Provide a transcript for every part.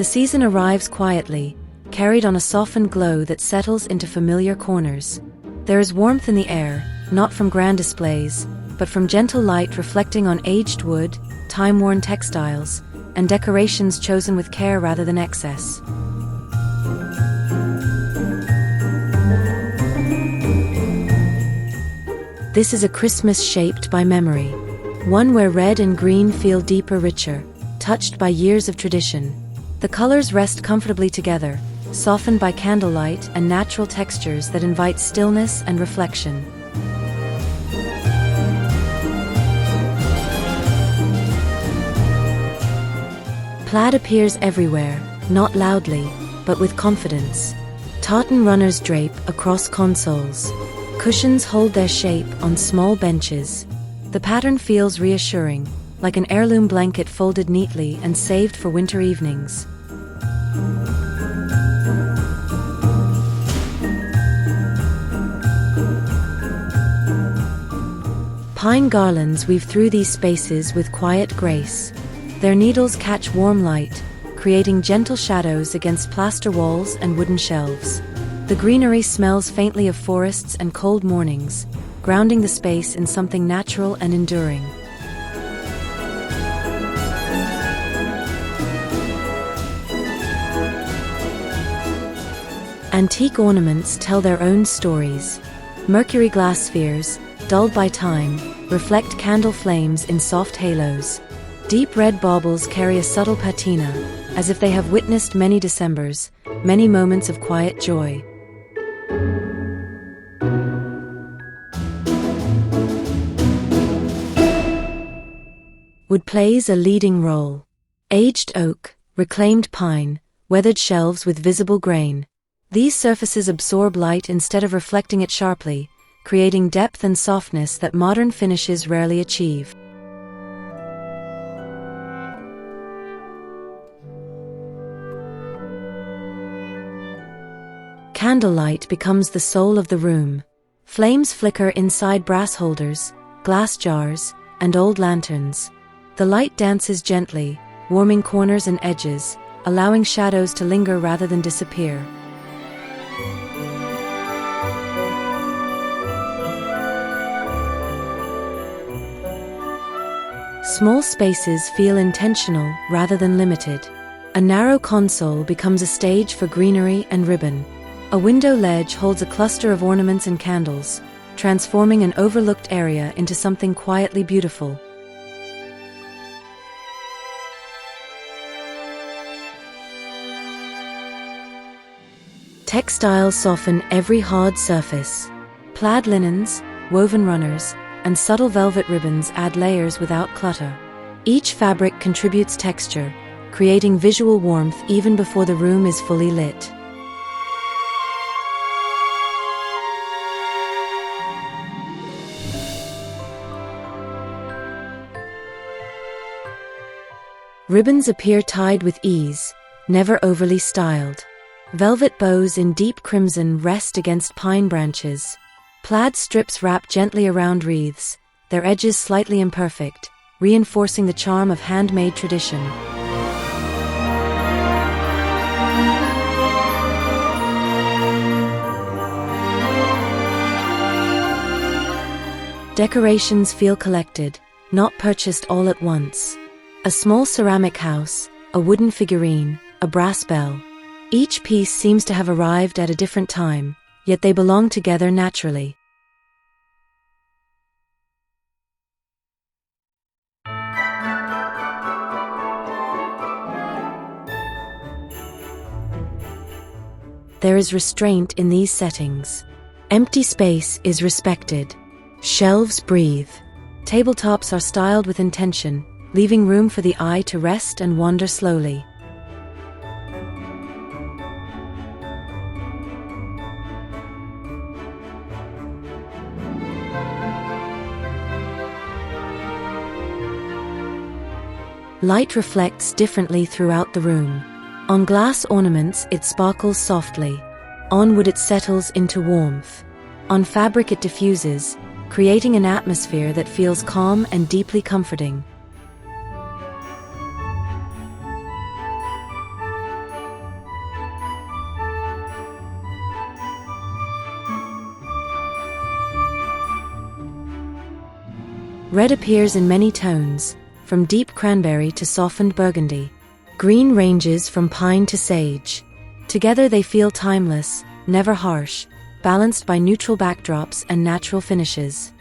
The season arrives quietly, carried on a softened glow that settles into familiar corners. There is warmth in the air, not from grand displays, but from gentle light reflecting on aged wood, time-worn textiles, and decorations chosen with care rather than excess. This is a Christmas shaped by memory, one where red and green feel deeper, richer, touched by years of tradition. The colors rest comfortably together, softened by candlelight and natural textures that invite stillness and reflection. Plaid appears everywhere, not loudly, but with confidence. Tartan runners drape across consoles. Cushions hold their shape on small benches. The pattern feels reassuring, like an heirloom blanket folded neatly and saved for winter evenings. Pine garlands weave through these spaces with quiet grace. Their needles catch warm light, creating gentle shadows against plaster walls and wooden shelves. The greenery smells faintly of forests and cold mornings, grounding the space in something natural and enduring. Antique ornaments tell their own stories. Mercury glass spheres, dulled by time, reflect candle flames in soft halos. Deep red baubles carry a subtle patina, as if they have witnessed many Decembers, many moments of quiet joy. Wood plays a leading role. Aged oak, reclaimed pine, weathered shelves with visible grain. These surfaces absorb light instead of reflecting it sharply, creating depth and softness that modern finishes rarely achieve. Candlelight becomes the soul of the room. Flames flicker inside brass holders, glass jars, and old lanterns. The light dances gently, warming corners and edges, allowing shadows to linger rather than disappear. Small spaces feel intentional rather than limited. A narrow console becomes a stage for greenery and ribbon. A window ledge holds a cluster of ornaments and candles, transforming an overlooked area into something quietly beautiful. Textiles soften every hard surface. Plaid linens, woven runners, and subtle velvet ribbons add layers without clutter. Each fabric contributes texture, creating visual warmth even before the room is fully lit. Ribbons appear tied with ease, never overly styled. Velvet bows in deep crimson rest against pine branches. Plaid strips wrap gently around wreaths, their edges slightly imperfect, reinforcing the charm of handmade tradition. Decorations feel collected, not purchased all at once. A small ceramic house, a wooden figurine, a brass bell. Each piece seems to have arrived at a different time, yet they belong together naturally. There is restraint in these settings. Empty space is respected. Shelves breathe. Tabletops are styled with intention, leaving room for the eye to rest and wander slowly. Light reflects differently throughout the room. On glass ornaments it sparkles softly. On wood it settles into warmth. On fabric it diffuses, creating an atmosphere that feels calm and deeply comforting. Red appears in many tones, from deep cranberry to softened burgundy. Green ranges from pine to sage. Together they feel timeless, never harsh, balanced by neutral backdrops and natural finishes.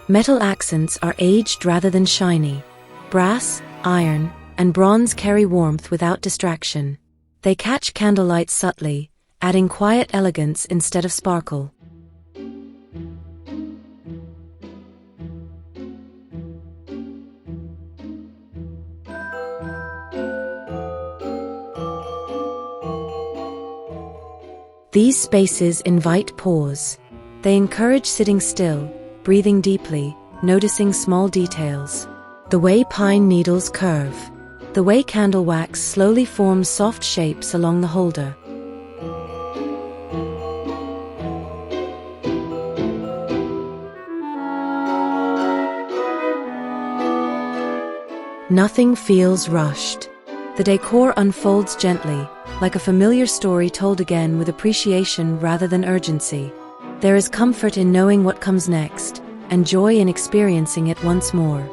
Metal accents are aged rather than shiny. Brass, iron, and bronze carry warmth without distraction. They catch candlelight subtly, adding quiet elegance instead of sparkle. These spaces invite pause. They encourage sitting still, breathing deeply, noticing small details. The way pine needles curve. The way candle wax slowly forms soft shapes along the holder. Nothing feels rushed. The decor unfolds gently, like a familiar story told again with appreciation rather than urgency. There is comfort in knowing what comes next, and joy in experiencing it once more.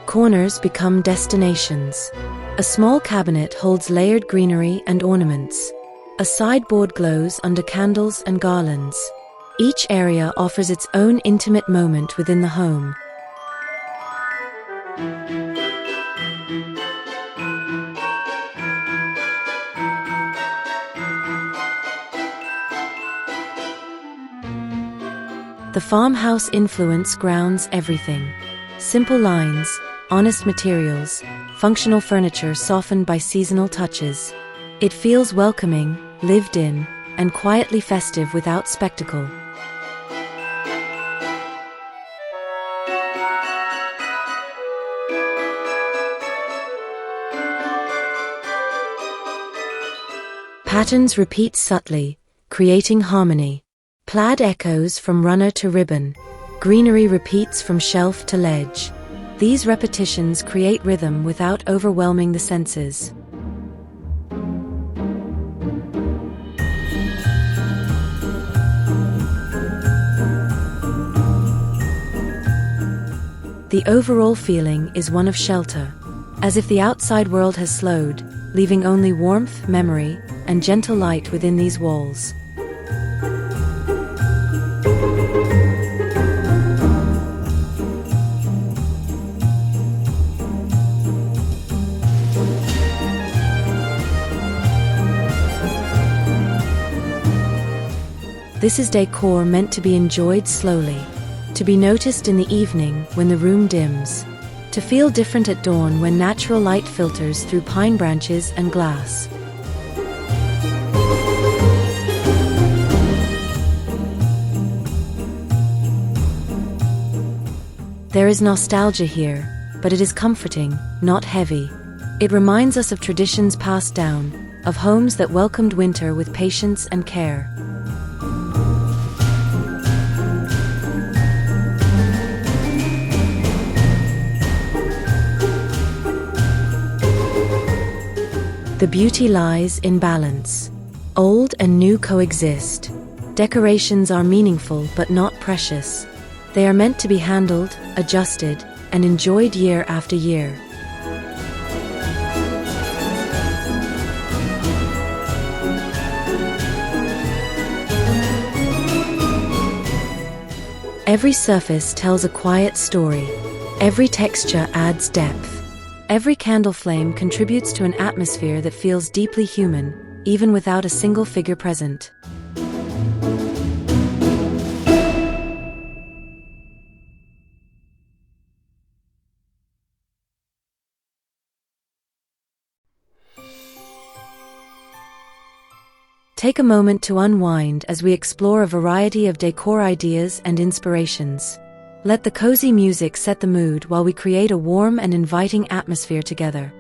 Corners become destinations. A small cabinet holds layered greenery and ornaments. A sideboard glows under candles and garlands. Each area offers its own intimate moment within the home. The farmhouse influence grounds everything. Simple lines, honest materials, functional furniture softened by seasonal touches. It feels welcoming, lived in, and quietly festive without spectacle. Patterns repeat subtly, creating harmony. Plaid echoes from runner to ribbon. Greenery repeats from shelf to ledge. These repetitions create rhythm without overwhelming the senses. The overall feeling is one of shelter, as if the outside world has slowed, leaving only warmth, memory, and gentle light within these walls. This is decor meant to be enjoyed slowly, to be noticed in the evening when the room dims, to feel different at dawn when natural light filters through pine branches and glass. There is nostalgia here, but it is comforting, not heavy. It reminds us of traditions passed down, of homes that welcomed winter with patience and care. The beauty lies in balance. Old and new coexist. Decorations are meaningful but not precious. They are meant to be handled, adjusted, and enjoyed year after year. Every surface tells a quiet story. Every texture adds depth. Every candle flame contributes to an atmosphere that feels deeply human, even without a single figure present. Take a moment to unwind as we explore a variety of decor ideas and inspirations. Let the cozy music set the mood while we create a warm and inviting atmosphere together.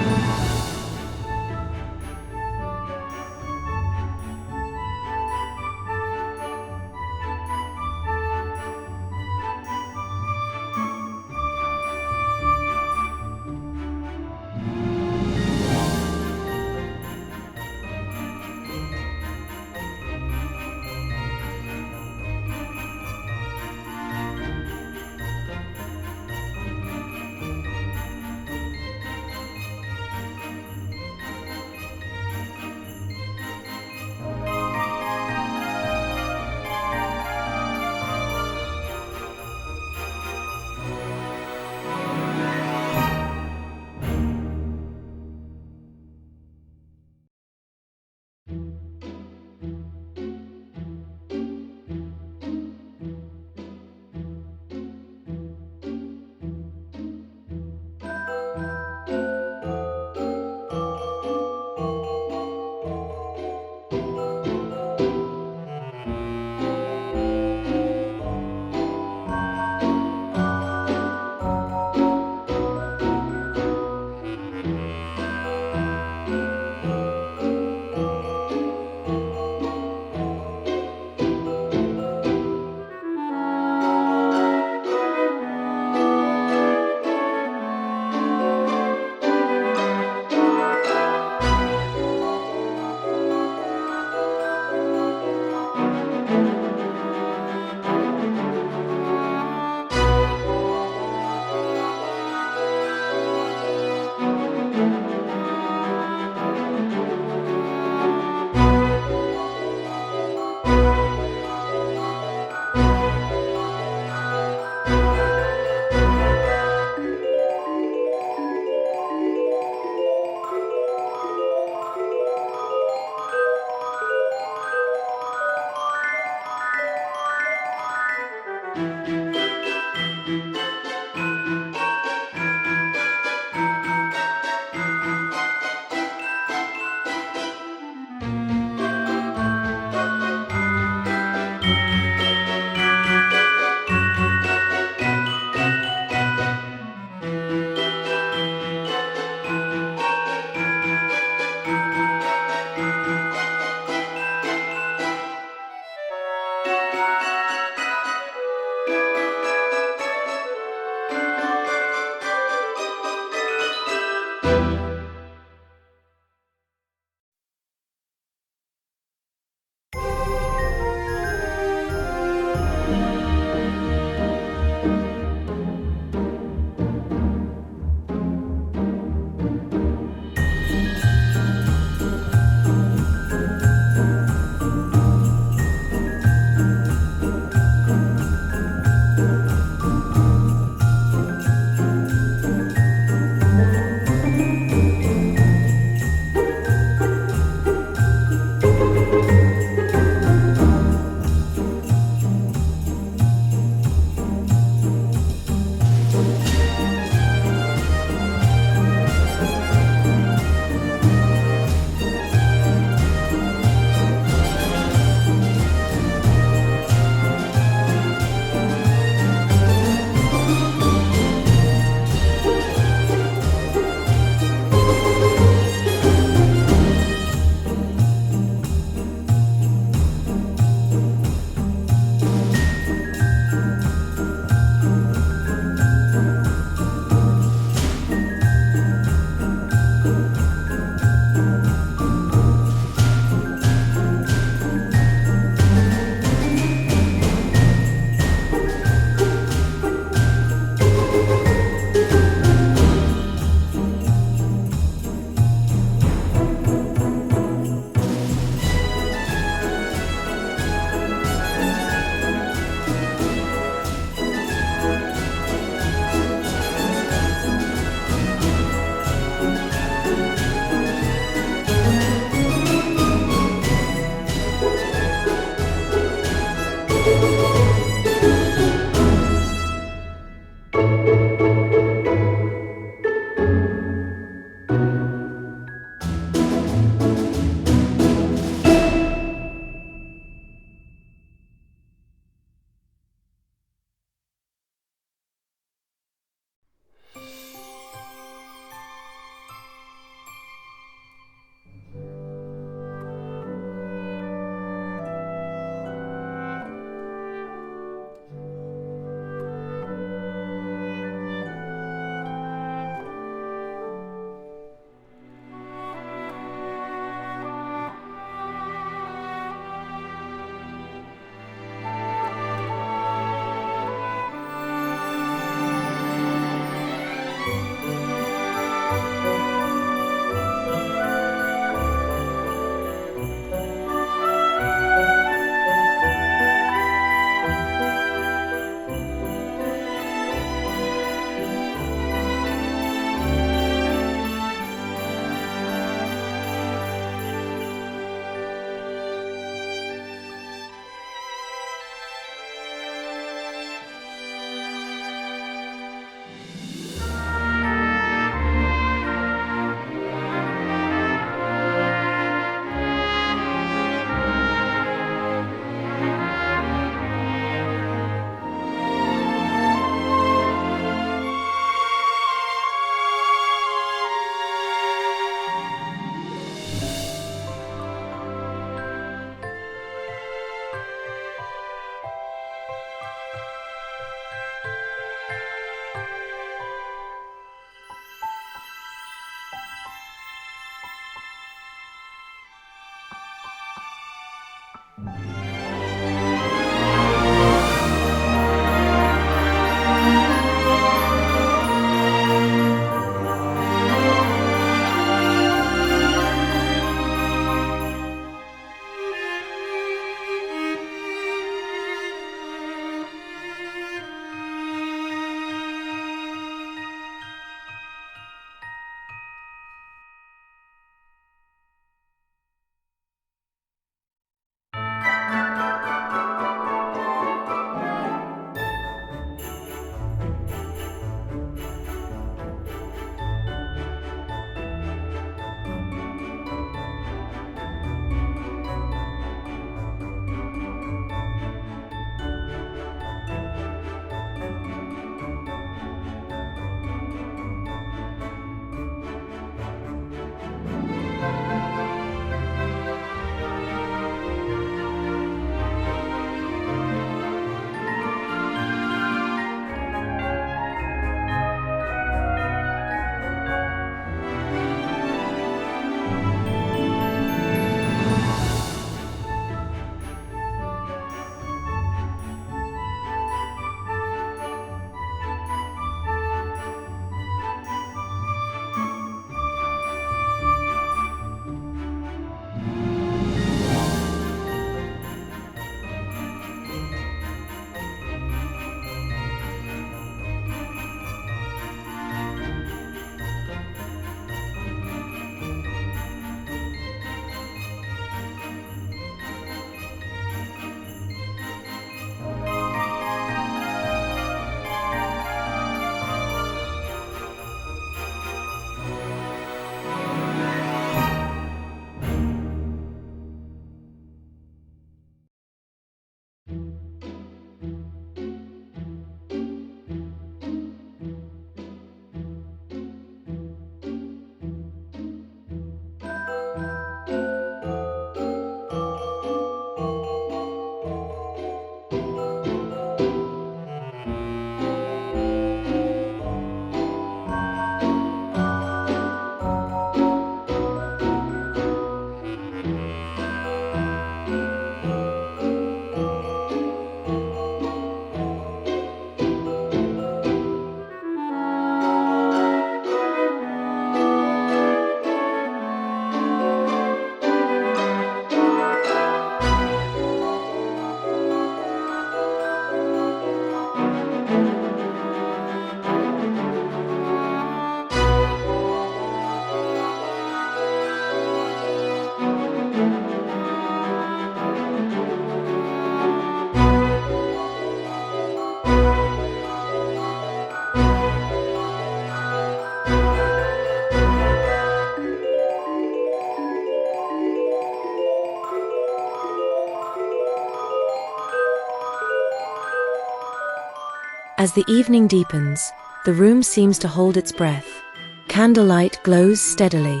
As the evening deepens, the room seems to hold its breath. Candlelight glows steadily.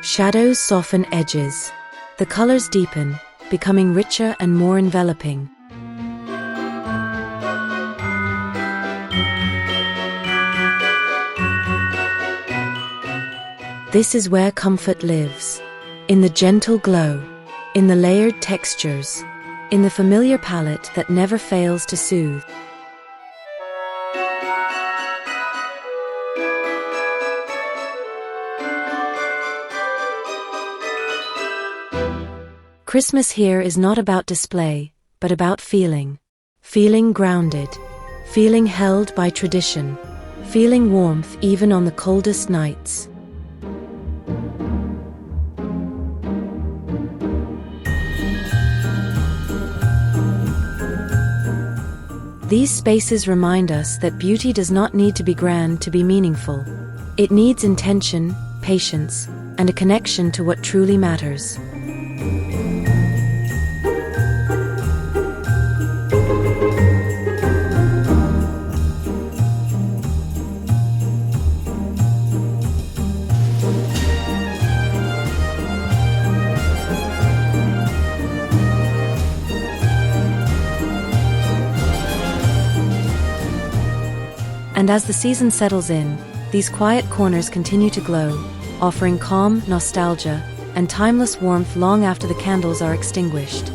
Shadows soften edges. The colors deepen, becoming richer and more enveloping. This is where comfort lives. In the gentle glow, in the layered textures, in the familiar palette that never fails to soothe. Christmas here is not about display, but about feeling. Feeling grounded. Feeling held by tradition. Feeling warmth even on the coldest nights. These spaces remind us that beauty does not need to be grand to be meaningful. It needs intention, patience, and a connection to what truly matters. And as the season settles in, these quiet corners continue to glow, offering calm, nostalgia, and timeless warmth long after the candles are extinguished.